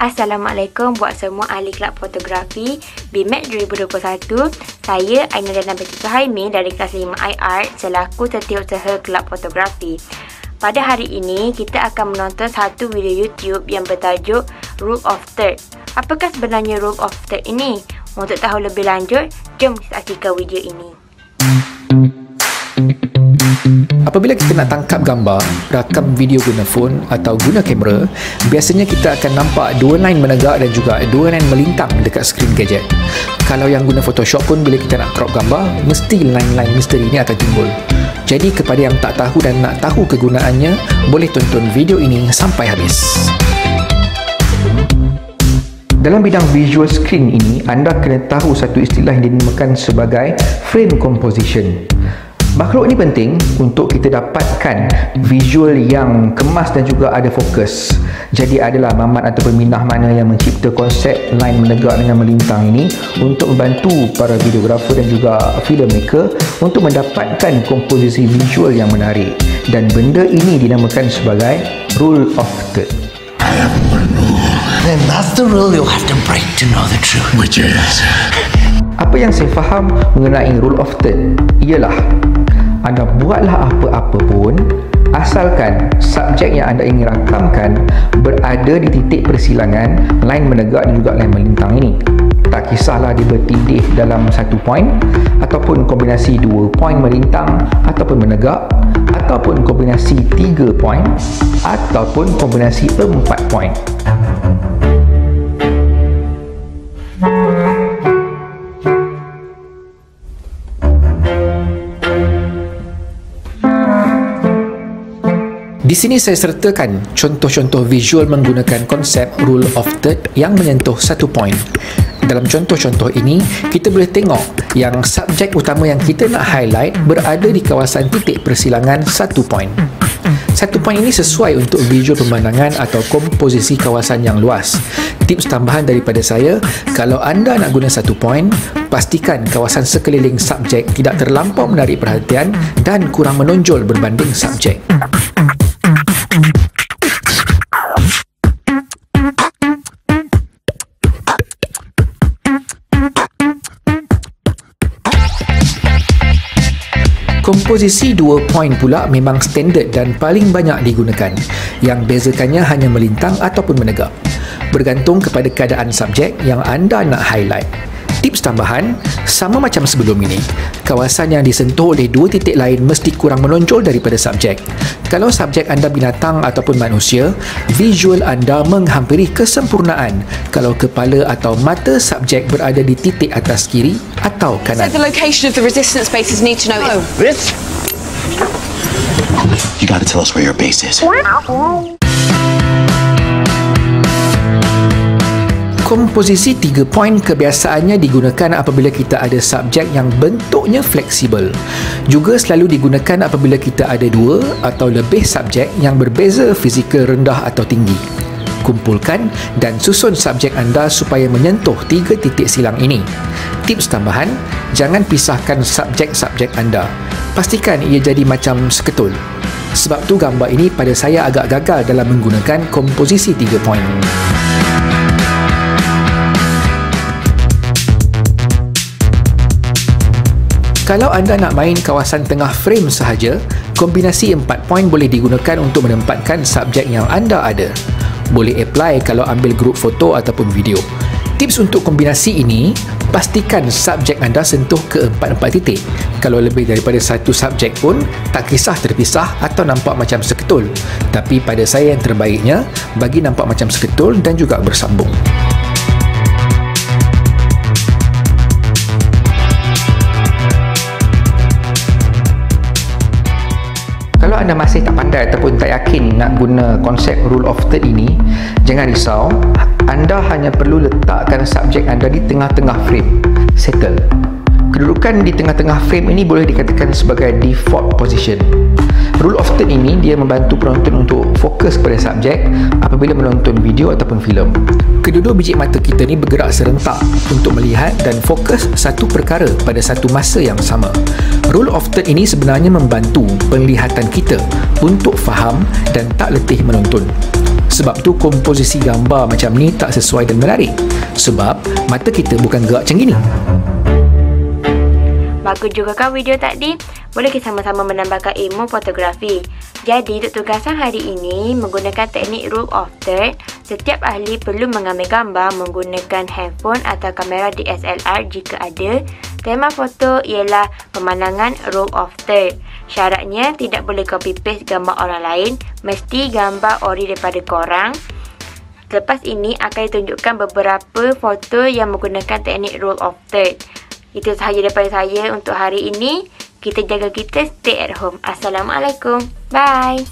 Assalamualaikum buat semua ahli kelab fotografi BMAT 2021. Saya Aina Dana binti Suhaimi dari kelas 5 iArt selaku setiausaha kelab fotografi. Pada hari ini kita akan menonton satu video YouTube yang bertajuk Rule of Third. Apakah sebenarnya Rule of Third ini? Untuk tahu lebih lanjut, jom saksikan video ini. Apabila kita nak tangkap gambar, rakam video guna phone atau guna kamera, biasanya kita akan nampak dua line menegak dan juga dua line melintang dekat skrin gadget. Kalau yang guna Photoshop pun, bila kita nak crop gambar, mesti line-line misteri ini akan timbul. Jadi kepada yang tak tahu dan nak tahu kegunaannya, boleh tonton video ini sampai habis. Dalam bidang visual screen ini, anda kena tahu satu istilah yang dinamakan sebagai frame composition. Makhluk ini penting untuk kita dapatkan visual yang kemas dan juga ada fokus. Jadi adalah mamat atau peminah mana yang mencipta konsep line menegak dengan melintang ini untuk membantu para videografer dan juga filmmaker untuk mendapatkan komposisi visual yang menarik. Dan benda ini dinamakan sebagai Rule of Third. Then that's the rule you have to break to know the truth. Which is? Apa yang saya faham mengenai Rule of Third ialah anda buatlah apa-apa pun asalkan subjek yang anda ingin rakamkan berada di titik persilangan line menegak dan juga line melintang ini. Tak kisahlah dia bertindih dalam satu point ataupun kombinasi dua point melintang ataupun menegak ataupun kombinasi 3 point ataupun kombinasi 4 point. Di sini saya sertakan contoh-contoh visual menggunakan konsep Rule of Third yang menyentuh satu point. Dalam contoh-contoh ini, kita boleh tengok yang subjek utama yang kita nak highlight berada di kawasan titik persilangan satu point. Satu point ini sesuai untuk visual pemandangan atau komposisi kawasan yang luas. Tips tambahan daripada saya, kalau anda nak guna satu point, pastikan kawasan sekeliling subjek tidak terlampau menarik perhatian dan kurang menonjol berbanding subjek. Komposisi 2 point pula memang standard dan paling banyak digunakan. Yang bezakannya hanya melintang ataupun menegak. Bergantung kepada keadaan subjek yang anda nak highlight. Tips tambahan, sama macam sebelum ini, kawasan yang disentuh oleh dua titik lain mesti kurang menonjol daripada subjek. Kalau subjek anda binatang ataupun manusia, visual anda menghampiri kesempurnaan kalau kepala atau mata subjek berada di titik atas kiri atau kanan. So the location of the resistance bases need to know. Oh, this? You gotta tell us where your base is. Komposisi 3 point kebiasaannya digunakan apabila kita ada subjek yang bentuknya fleksibel. Juga selalu digunakan apabila kita ada dua atau lebih subjek yang berbeza fizikal rendah atau tinggi. Kumpulkan dan susun subjek anda supaya menyentuh 3 titik silang ini. Tips tambahan, jangan pisahkan subjek-subjek anda. Pastikan ia jadi macam seketul. Sebab tu gambar ini pada saya agak gagal dalam menggunakan komposisi 3 point. Kalau anda nak main kawasan tengah frame sahaja, kombinasi 4 point boleh digunakan untuk menempatkan subjek yang anda ada. Boleh apply kalau ambil grup foto ataupun video. Tips untuk kombinasi ini, pastikan subjek anda sentuh ke 4 titik. Kalau lebih daripada satu subjek pun, tak kisah terpisah atau nampak macam seketul. Tapi pada saya yang terbaiknya, bagi nampak macam seketul dan juga bersambung. Kalau anda masih tak pandai ataupun tak yakin nak guna konsep Rule of Third ini, jangan risau. Anda hanya perlu letakkan subjek anda di tengah-tengah frame. Settle. Kedudukan di tengah-tengah frame ini boleh dikatakan sebagai default position. Rule of Third ini dia membantu penonton untuk fokus pada subjek apabila menonton video ataupun filem. Kedua-dua biji mata kita ni bergerak serentak untuk melihat dan fokus satu perkara pada satu masa yang sama. Rule of Third ini sebenarnya membantu penglihatan kita untuk faham dan tak letih menonton. Sebab tu komposisi gambar macam ni tak sesuai dan menarik. Sebab mata kita bukan gerak macam gini. Bagus juga kan video tadi? Boleh kita sama-sama menambahkan ilmu fotografi. Jadi, untuk tugasan hari ini menggunakan teknik rule of third, setiap ahli perlu mengambil gambar menggunakan handphone atau kamera DSLR jika ada. Tema foto ialah pemandangan rule of third. Syaratnya tidak boleh copy paste gambar orang lain, mesti gambar ori daripada korang. Lepas ini akan ditunjukkan beberapa foto yang menggunakan teknik rule of third. Itu sahaja daripada saya untuk hari ini. Kita jaga kita, stay at home. Assalamualaikum. Bye.